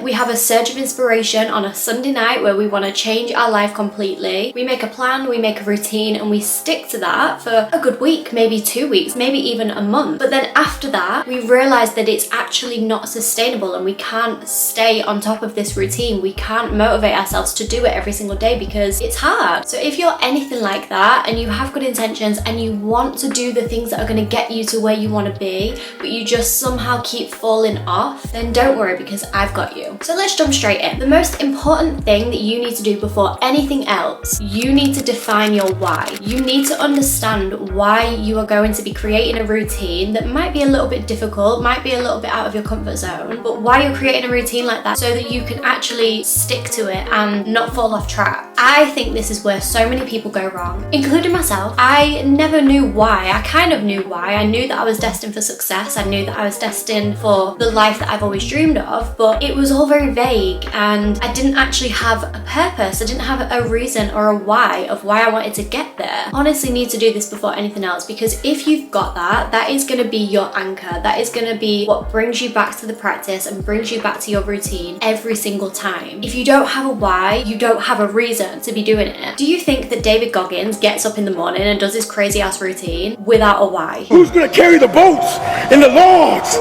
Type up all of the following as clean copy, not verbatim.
We have a surge of inspiration on a Sunday night where we want to change our life completely. We make a plan, we make a routine, and we stick to that for a good week, maybe 2 weeks, maybe even a month. But then after that, we realize that it's actually not sustainable and we can't stay on top of this routine. We can't motivate ourselves to do it every single day because it's hard. So if you're anything like that and you have good intentions and you want to do the things that are going to get you to where you want to be, but you just somehow keep falling off, then don't worry because I've got you. So let's jump straight in. The most important thing that you need to do before anything else, you need to define your why. You need to understand why you are going to be creating a routine that might be a little bit difficult, might be a little bit out of your comfort zone, but why you're creating a routine like that so that you can actually stick to it and not fall off track. I think this is where so many people go wrong, including myself. I never knew why. I kind of knew why. I knew that I was destined for success. I knew that I was destined for the life that I've always dreamed of, but it was all very vague and I didn't actually have a purpose. I didn't have a reason or a why of why I wanted to get there. Honestly, need to do this before anything else, because if you've got that, that is going to be your anchor. That is going to be what brings you back to the practice and brings you back to your routine every single time. If you don't have a why, you don't have a reason to be doing it. Do you think that David Goggins gets up in the morning and does his crazy ass routine without a why? Who's gonna carry the boats and the logs?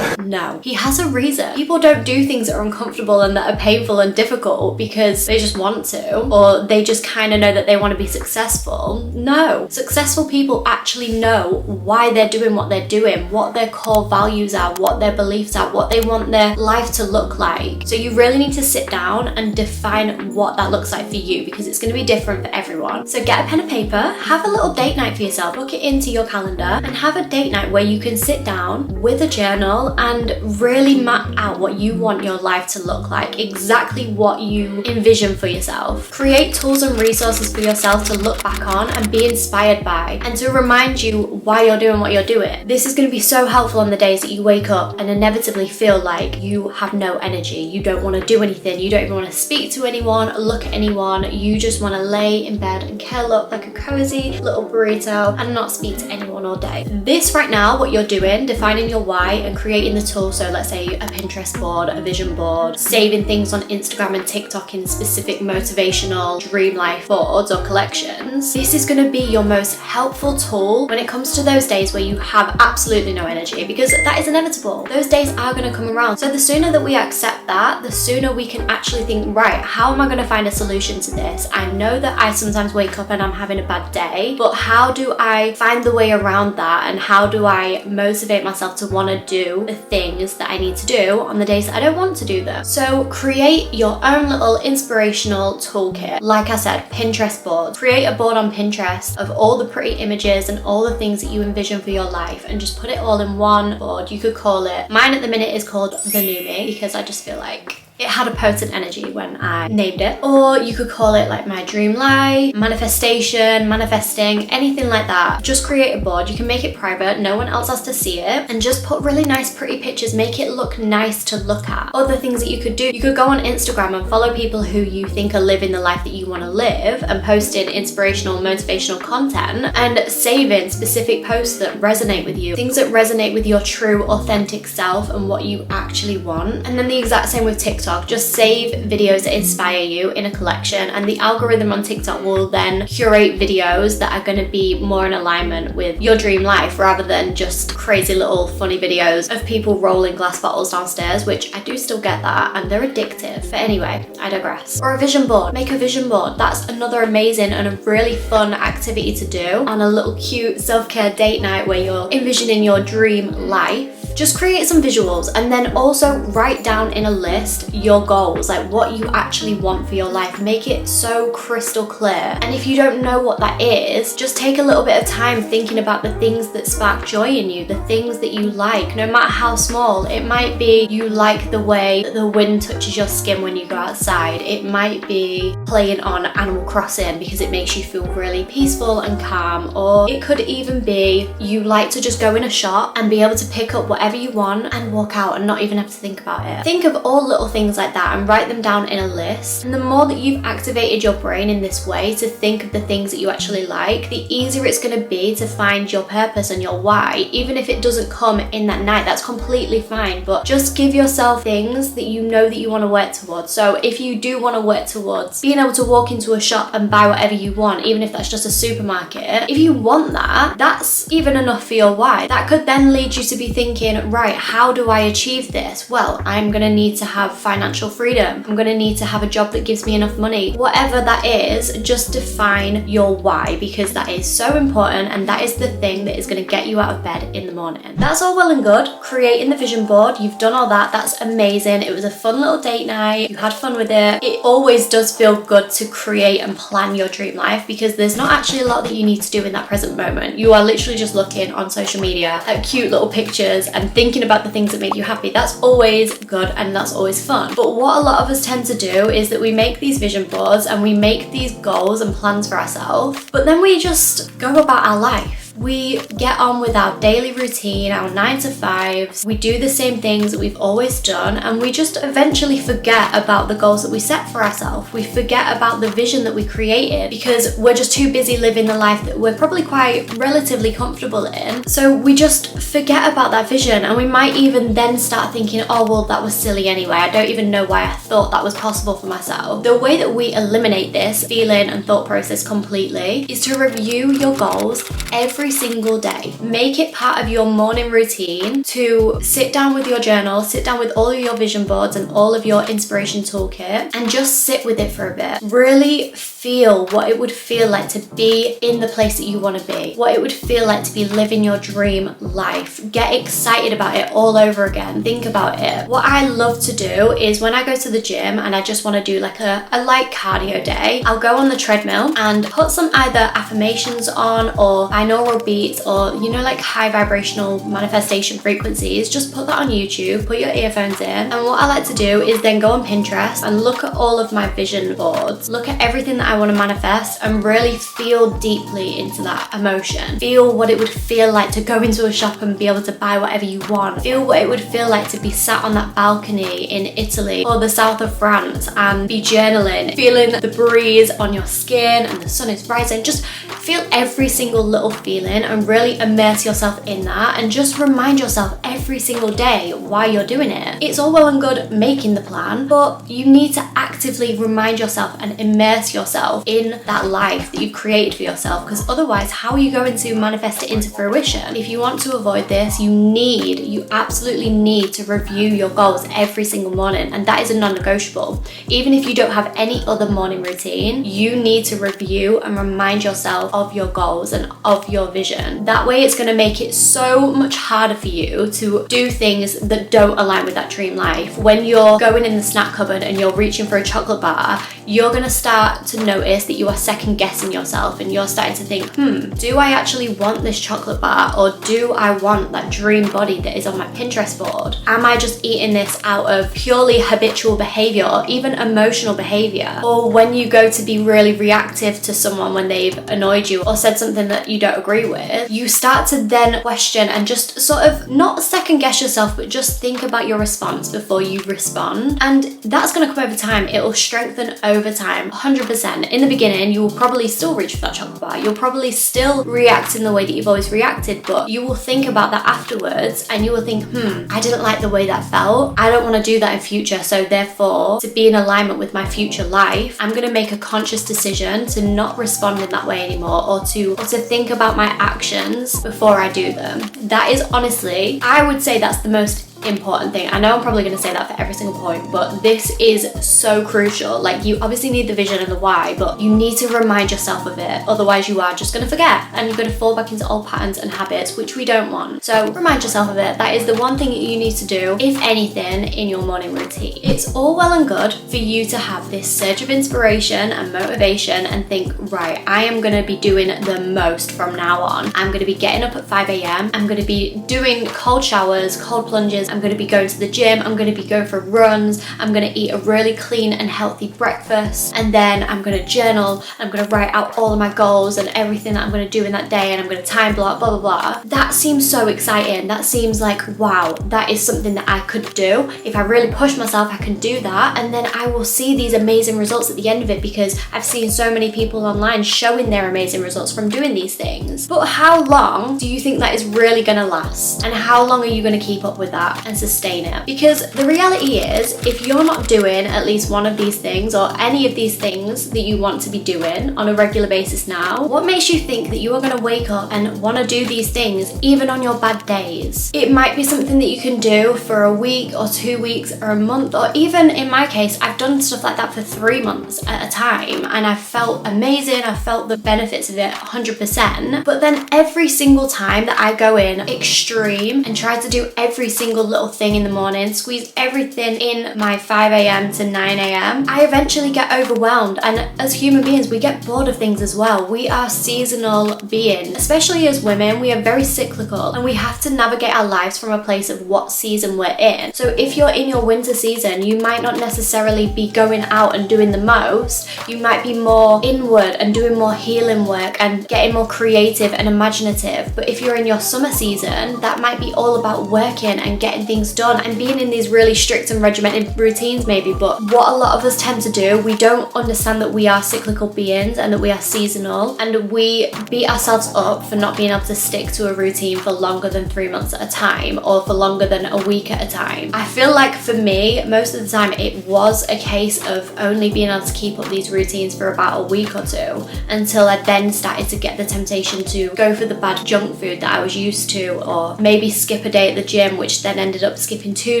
No, he has a reason. People don't do things that are uncomfortable and that are painful and difficult because they just want to, or they just kind of know that they want to be successful. No, successful people actually know why they're doing what they're doing, what their core values are, what their beliefs are, what they want their life to look like. So you really need to sit down and define what that looks like for you, because it's going to be different for everyone. So get a pen and paper, have a little date night for yourself, book it into your calendar and have a date night where you can sit down with a journal and really map out what you want your life to look like, exactly what you envision for yourself. Create tools and resources for yourself to look back on and be inspired by, and to remind you why you're doing what you're doing. This is going to be so helpful on the days that you wake up and inevitably feel like you have no energy, you don't want to do anything, you don't even want to speak to anyone, look at anyone, you just want to lay in bed and curl up like a cozy little burrito and not speak to anyone all day. This right now, what you're doing, defining your why and creating the tool, so let's say a Pinterest board, a vision board, saving things on Instagram and TikTok in specific motivational dream life boards or collections, this is going to be your most helpful tool when it comes to those days where you have absolutely no energy, because that is inevitable. Those days are going to come around. So the sooner that we accept that, the sooner we can actually think, right, how am I going to find a solution to this? I know that I sometimes wake up and I'm having a bad day, but how do I find the way around that, and how do I motivate myself to want to do the things that I need to do on the days that I don't want to do them? So create your own little inspirational toolkit. Like I said, Pinterest boards. Create a board on Pinterest of all the pretty images and all the things that you envision for your life, and just put it all in one board. You could call it, mine at the minute is called The New Me, because I just feel like it had a potent energy when I named it. Or you could call it like My Dream Life, Manifestation, Manifesting, anything like that. Just create a board. You can make it private, no one else has to see it, and just put really nice pretty pictures, make it look nice to look at. Other things that you could do, you could go on Instagram and follow people who you think are living the life that you want to live and posting inspirational, motivational content, and saving specific posts that resonate with you, things that resonate with your true authentic self and what you actually want. And then the exact same with TikTok. Just save videos that inspire you in a collection, and the algorithm on TikTok will then curate videos that are going to be more in alignment with your dream life, rather than just crazy little funny videos of people rolling glass bottles downstairs, which I do still get that, and they're addictive. But anyway, I digress. Or a vision board. Make a vision board. That's another amazing and a really fun activity to do on a little cute self-care date night where you're envisioning your dream life. Just create some visuals, and then also write down in a list your goals, like what you actually want for your life. Make it so crystal clear. And if you don't know what that is, just take a little bit of time thinking about the things that spark joy in you, the things that you like, no matter how small. It might be you like the way that the wind touches your skin when you go outside. It might be playing on Animal Crossing because it makes you feel really peaceful and calm, or it could even be you like to just go in a shop and be able to pick up whatever you want and walk out and not even have to think about it. Think of all little things like that and write them down in a list. And the more that you've activated your brain in this way to think of the things that you actually like, the easier it's going to be to find your purpose and your why. Even if it doesn't come in that night, that's completely fine, but just give yourself things that you know that you want to work towards. So if you do want to work towards being able to walk into a shop and buy whatever you want, even if that's just a supermarket, if you want that, that's even enough for your why. That could then lead you to be thinking, right, how do I achieve this? Well, I'm going to need to have financial freedom. I'm going to need to have a job that gives me enough money. Whatever that is, just define your why, because that is so important and that is the thing that is going to get you out of bed in the morning. That's all well and good. Creating the vision board, you've done all that. That's amazing. It was a fun little date night. You had fun with it. It always does feel good to create and plan your dream life because there's not actually a lot that you need to do in that present moment. You are literally just looking on social media at cute little pictures and thinking about the things that make you happy. That's always good and that's always fun. But what a lot of us tend to do is that we make these vision boards and we make these goals and plans for ourselves, but then we just go about our life. We get on with our daily routine, our 9 to 5s. We do the same things that we've always done, and we just eventually forget about the goals that we set for ourselves. We forget about the vision that we created because we're just too busy living the life that we're probably quite relatively comfortable in. So we just forget about that vision, and we might even then start thinking, oh, well, that was silly anyway. I don't even know why I thought that was possible for myself. The way that we eliminate this feeling and thought process completely is to review your goals every single day. Make it part of your morning routine to sit down with your journal, sit down with all of your vision boards and all of your inspiration toolkit and just sit with it for a bit. Really feel what it would feel like to be in the place that you want to be, what it would feel like to be living your dream life. Get excited about it all over again. Think about it. What I love to do is when I go to the gym and I just want to do like a light cardio day, I'll go on the treadmill and put some either affirmations on or binaural beats or, you know, like high vibrational manifestation frequencies. Just put that on YouTube, put your earphones in. And what I like to do is then go on Pinterest and look at all of my vision boards, look at everything that I want to manifest and really feel deeply into that emotion. Feel what it would feel like to go into a shop and be able to buy whatever you want. Feel what it would feel like to be sat on that balcony in Italy or the south of France and be journaling, feeling the breeze on your skin and the sun is rising. Just feel every single little feeling and really immerse yourself in that and just remind yourself every single day why you're doing it. It's all well and good making the plan, but you need to actively remind yourself and immerse yourself in that life that you've created for yourself, because otherwise how are you going to manifest it into fruition? If you want to avoid this, you absolutely need to review your goals every single morning, and that is a non-negotiable. Even if you don't have any other morning routine, you need to review and remind yourself of your goals and of your vision. That way it's going to make it so much harder for you to do things that don't align with that dream life. When you're going in the snack cupboard and you're reaching for a chocolate bar, you're going to start to notice that you are second guessing yourself and you're starting to think, do I actually want this chocolate bar, or do I want that dream body that is on my Pinterest board? Am I just eating this out of purely habitual behavior or even emotional behavior? Or when you go to be really reactive to someone when they've annoyed you or said something that you don't agree with, you start to then question and just sort of not second guess yourself, but just think about your response before you respond. And that's going to come over time. It will strengthen over time, 100%. In the beginning, you will probably still reach for that chocolate bar. You'll probably still react in the way that you've always reacted, but you will think about that afterwards and you will think, I didn't like the way that felt. I don't want to do that in future. So therefore, to be in alignment with my future life, I'm going to make a conscious decision to not respond in that way anymore, or to think about my actions before I do them. That is honestly, I would say that's the most important thing. I know I'm probably going to say that for every single point, but this is so crucial. Like, you obviously need the vision and the why, but you need to remind yourself of it. Otherwise you are just going to forget and you're going to fall back into old patterns and habits, which we don't want. So remind yourself of it. That is the one thing that you need to do, if anything, in your morning routine. It's all well and good for you to have this surge of inspiration and motivation and think, right, I am going to be doing the most from now on. I'm going to be getting up at 5 a.m. I'm going to be doing cold showers, cold plunges, exercise, I'm going to be going to the gym, I'm going to be going for runs, I'm going to eat a really clean and healthy breakfast, and then I'm going to journal, I'm going to write out all of my goals and everything that I'm going to do in that day, and I'm going to time block, blah blah blah. That seems so exciting. That seems like, wow, that is something that I could do. If I really push myself, I can do that, and then I will see these amazing results at the end of it, because I've seen so many people online showing their amazing results from doing these things. But how long do you think that is really going to last? And how long are you going to keep up with that and sustain it? Because the reality is, if you're not doing at least one of these things or any of these things that you want to be doing on a regular basis now, what makes you think that you are going to wake up and want to do these things even on your bad days? It might be something that you can do for a week or 2 weeks or a month, or even in my case, I've done stuff like that for 3 months at a time, and I've felt amazing. I've felt the benefits of it 100%. But then every single time that I go in extreme and try to do every single little thing in the morning, squeeze everything in my 5 a.m. to 9 a.m., I eventually get overwhelmed. And as human beings, we get bored of things as well. We are seasonal beings, especially as women. We are very cyclical, and we have to navigate our lives from a place of what season we're in. So if you're in your winter season, you might not necessarily be going out and doing the most. You might be more inward and doing more healing work and getting more creative and imaginative. But if you're in your summer season, that might be all about working and getting things done and being in these really strict and regimented routines maybe. But what a lot of us tend to do, we don't understand that we are cyclical beings and that we are seasonal, and we beat ourselves up for not being able to stick to a routine for longer than 3 months at a time, or for longer than a week at a time. I feel like for me, most of the time it was a case of only being able to keep up these routines for about a week or two, until I then started to get the temptation to go for the bad junk food that I was used to, or maybe skip a day at the gym, which then ended up skipping 2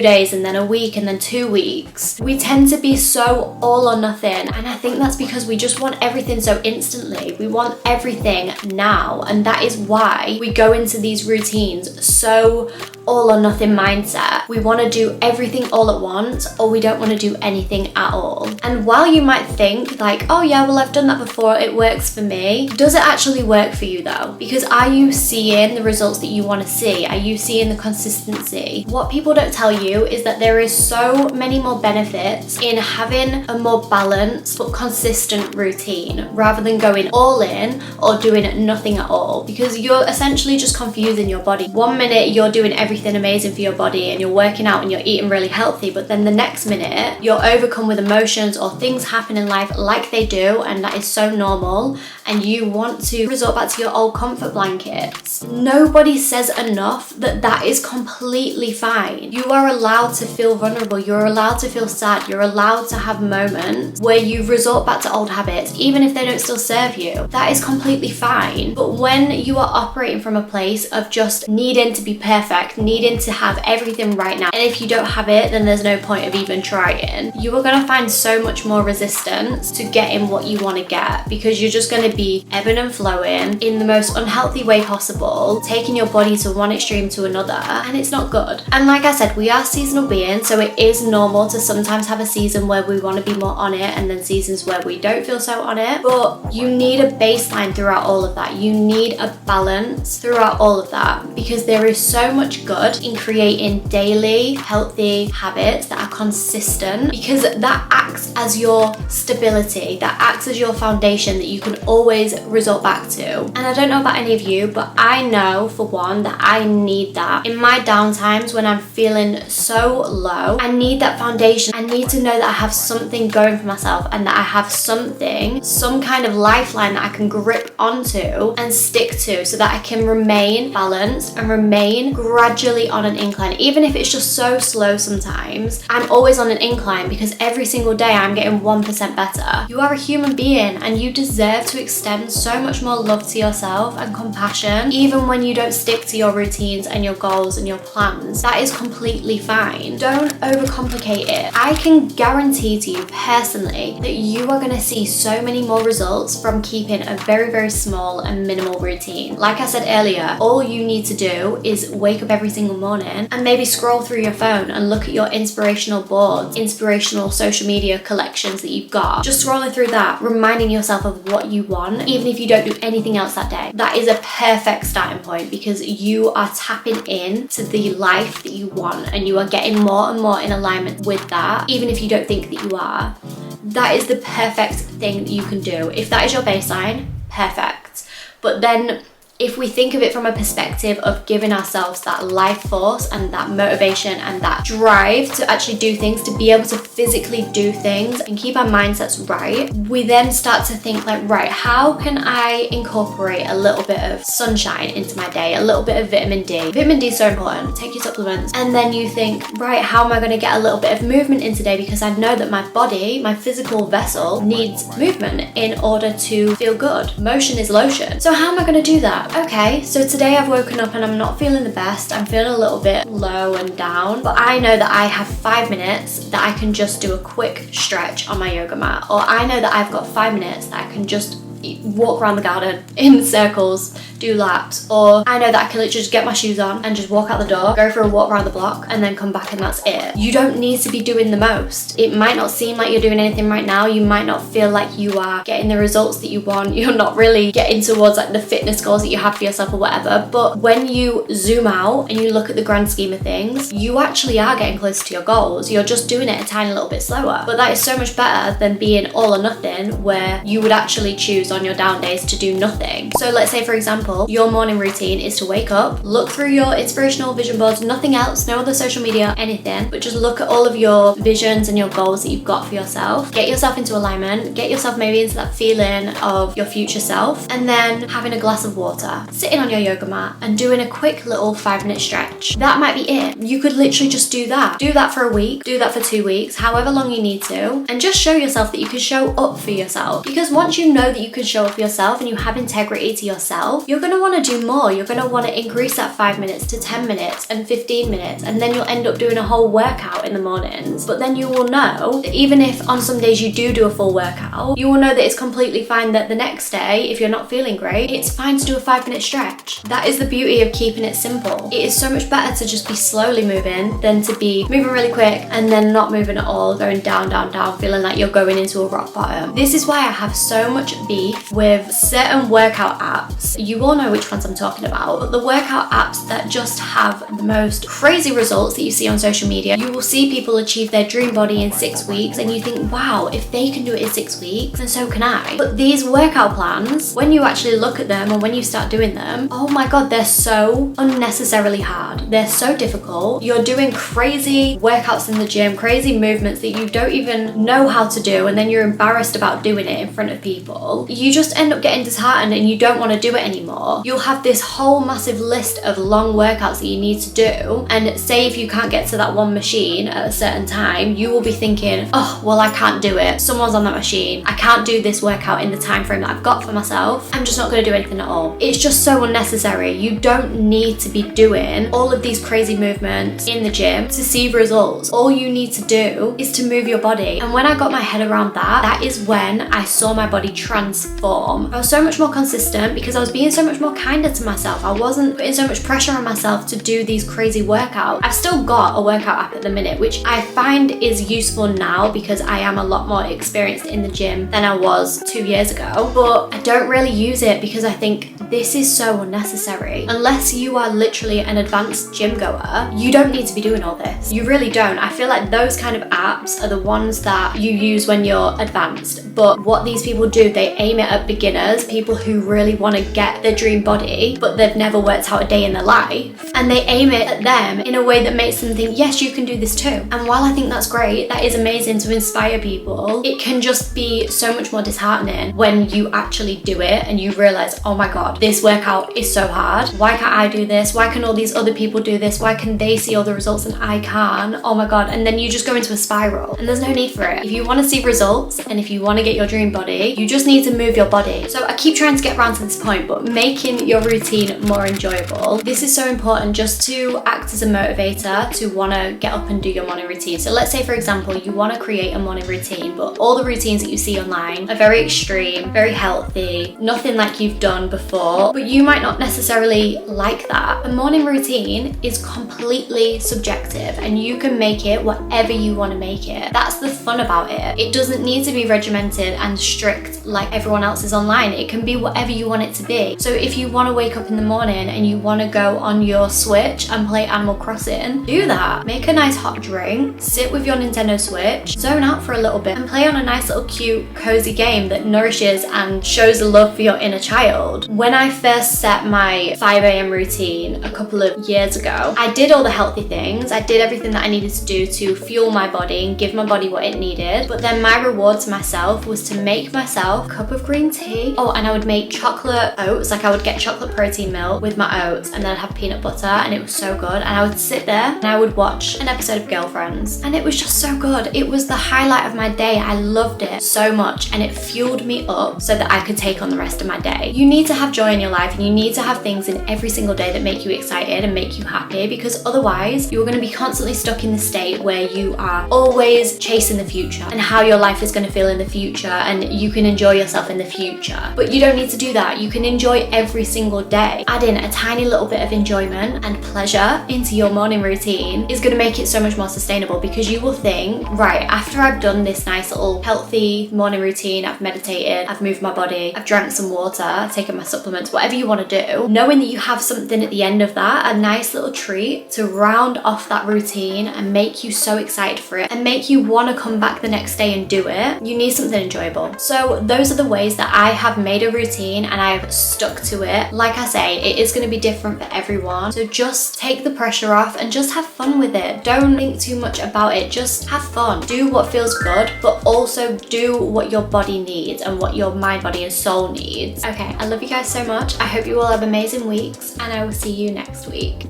days and then a week and then 2 weeks. We tend to be so all or nothing, and I think that's because we just want everything so instantly. We want everything now, and that is why we go into these routines so all or nothing mindset. We want to do everything all at once, or we don't want to do anything at all. And while you might think like, oh yeah, well I've done that before, it works for me, does it actually work for you though? Because are you seeing the results that you want to see? Are you seeing the consistency? What people don't tell you is that there is so many more benefits in having a more balanced but consistent routine, rather than going all in or doing nothing at all, because you're essentially just confusing your body. 1 minute you're doing everything amazing for your body and you're working out and you're eating really healthy, but then the next minute you're overcome with emotions or things happen in life like they do, and that is so normal, and you want to resort back to your old comfort blankets. Nobody says enough that that is completely fine. You are allowed to feel vulnerable, you're allowed to feel sad, you're allowed to have moments where you resort back to old habits, even if they don't still serve you. That is completely fine. But when you are operating from a place of just needing to be perfect, needing to have everything right now, and if you don't have it, then there's no point of even trying, you are going to find so much more resistance to getting what you want to get, because you're just going to be ebbing and flowing in the most unhealthy way possible, taking your body to one extreme to another, and it's not good. And like I said, we are seasonal beings, so it is normal to sometimes have a season where we want to be more on it, and then seasons where we don't feel so on it. But you need a baseline throughout all of that. You need a balance throughout all of that, because there is so much good in creating daily healthy habits that are consistent, because that acts as your stability, that acts as your foundation that you can always resort back to. And I don't know about any of you, but I know for one that I need that in my downtimes when I'm feeling so low. I need that foundation. I need to know that I have something going for myself, and that I have something, some kind of lifeline that I can grip onto and stick to, so that I can remain balanced and remain gradually on an incline. Even if it's just so slow sometimes, I'm always on an incline, because every single day I'm getting 1% better. You are a human being, and you deserve to extend so much more love to yourself and compassion, even when you don't stick to your routines and your goals and your plans. That is completely fine. Don't overcomplicate it. I can guarantee to you personally that you are going to see so many more results from keeping a very, very small and minimal routine. Like I said earlier, all you need to do is wake up every single morning and maybe scroll through your phone and look at your inspirational boards, inspirational social media collections that you've got. Just scrolling through that, reminding yourself of what you want, even if you don't do anything else that day. That is a perfect starting point, because you are tapping in to the life life that you want and you are getting more and more in alignment with that, even if you don't think that you are, that is the perfect thing that you can do. If that is your baseline, perfect. But then if we think of it from a perspective of giving ourselves that life force and that motivation and that drive to actually do things, to be able to physically do things and keep our mindsets right, we then start to think like, right, how can I incorporate a little bit of sunshine into my day, a little bit of vitamin D? Vitamin D is so important, take your supplements. And then you think, right, how am I going to get a little bit of movement in today, because I know that my body, my physical vessel needs movement in order to feel good. Motion is lotion. So how am I going to do that? Okay, so today I've woken up and I'm not feeling the best. I'm feeling a little bit low and down, but I know that I have 5 minutes that I can just do a quick stretch on my yoga mat, or I know that I've got 5 minutes that I can just walk around the garden in circles, do laps, or I know that I can literally just get my shoes on and just walk out the door, go for a walk around the block, and then come back, and that's it. You don't need to be doing the most. It might not seem like you're doing anything right now. You might not feel like you are getting the results that you want. You're not really getting towards like the fitness goals that you have for yourself or whatever. But when you zoom out and you look at the grand scheme of things, you actually are getting closer to your goals. You're just doing it a tiny little bit slower. But that is so much better than being all or nothing, where you would actually choose on your down days to do nothing. So let's say, for example, your morning routine is to wake up, look through your inspirational vision boards, nothing else, no other social media, anything, but just look at all of your visions and your goals that you've got for yourself. Get yourself into alignment, get yourself maybe into that feeling of your future self, and then having a glass of water, sitting on your yoga mat and doing a quick little 5-minute stretch. That might be it. You could literally just do that. Do that for a week, do that for 2 weeks, however long you need to, and just show yourself that you can show up for yourself. Because once you know that you can show up for yourself and you have integrity to yourself, you're going to want to do more. You're going to want to increase that 5 minutes to 10 minutes and 15 minutes, and then you'll end up doing a whole workout in the mornings. But then you will know that even if on some days you do a full workout, you will know that it's completely fine that the next day, if you're not feeling great, it's fine to do a 5-minute stretch. That is the beauty of keeping it simple. It is so much better to just be slowly moving than to be moving really quick and then not moving at all, going down, down, down, feeling like you're going into a rock bottom. This is why I have so much beef with certain workout apps. You all know which ones I'm talking about, but the workout apps that just have the most crazy results that you see on social media. You will see people achieve their dream body in 6 weeks and you think, wow, if they can do it in 6 weeks, then so can I. But these workout plans, when you actually look at them and when you start doing them, oh my god, they're so unnecessarily hard. They're so difficult. You're doing crazy workouts in the gym, crazy movements that you don't even know how to do, and then you're embarrassed about doing it in front of people. You just end up getting disheartened and you don't want to do it anymore. You'll have this whole massive list of long workouts that you need to do, and say if you can't get to that one machine at a certain time, you will be thinking, oh, well, I can't do it. Someone's on that machine. I can't do this workout in the time frame that I've got for myself. I'm just not going to do anything at all. It's just so unnecessary. You don't need to be doing all of these crazy movements in the gym to see results. All you need to do is to move your body. And when I got my head around that, that is when I saw my body transform. I was so much more consistent because I was being so much more kinder to myself. I wasn't putting so much pressure on myself to do these crazy workouts. I've still got a workout app at the minute, which I find is useful now because I am a lot more experienced in the gym than I was 2 years ago, but I don't really use it because I think this is so unnecessary. Unless you are literally an advanced gym goer, you don't need to be doing all this. You really don't. I feel like those kind of apps are the ones that you use when you're advanced, but what these people do, they aim it at beginners, people who really want to get their dream body, but they've never worked out a day in their life, and they aim it at them in a way that makes them think, yes, you can do this too. And while I think that's great, that is amazing to inspire people, it can just be so much more disheartening when you actually do it and you realize, oh my god, this workout is so hard. Why can't I do this? Why can all these other people do this? Why can they see all the results and I can't? Oh my god. And then you just go into a spiral, and there's no need for it. If you want to see results and if you want to get your dream body, you just need to move your body. So I keep trying to get around to this point, but making your routine more enjoyable. This is so important, just to act as a motivator to want to get up and do your morning routine. So let's say, for example, you want to create a morning routine, but all the routines that you see online are very extreme, very healthy, nothing like you've done before, but you might not necessarily like that. A morning routine is completely subjective and you can make it whatever you want to make it. That's the fun about it. It doesn't need to be regimented and strict like everyone everyone else is online. It can be whatever you want it to be. So if you want to wake up in the morning and you want to go on your Switch and play Animal Crossing, do that. Make a nice hot drink, sit with your Nintendo Switch, zone out for a little bit, and play on a nice little cute cozy game that nourishes and shows love for your inner child. When I first set my 5 a.m. routine a couple of years ago, I did all the healthy things. I did everything that I needed to do to fuel my body and give my body what it needed. But then my reward to myself was to make myself a cup of green tea. Oh, and I would make chocolate oats. Like I would get chocolate protein milk with my oats, and then I'd have peanut butter, and it was so good. And I would sit there and I would watch an episode of Girlfriends, and it was just so good. It was the highlight of my day. I loved it so much, and it fueled me up so that I could take on the rest of my day. You need to have joy in your life, and you need to have things in every single day that make you excited and make you happy, because otherwise you're going to be constantly stuck in the state where you are always chasing the future and how your life is going to feel in the future, and you can enjoy yourself in the future. But you don't need to do that. You can enjoy every single day. Adding a tiny little bit of enjoyment and pleasure into your morning routine is going to make it so much more sustainable, because you will think, right, after I've done this nice little healthy morning routine, I've meditated, I've moved my body, I've drank some water, taken my supplements, whatever you want to do, knowing that you have something at the end of that, a nice little treat to round off that routine and make you so excited for it and make you want to come back the next day and do it, you need something enjoyable. So those are the ways that I have made a routine and I've stuck to it. Like I say, it is going to be different for everyone. So just take the pressure off and just have fun with it. Don't think too much about it. Just have fun. Do what feels good, but also do what your body needs and what your mind, body, and soul needs. Okay, I love you guys so much. I hope you all have amazing weeks, and I will see you next week.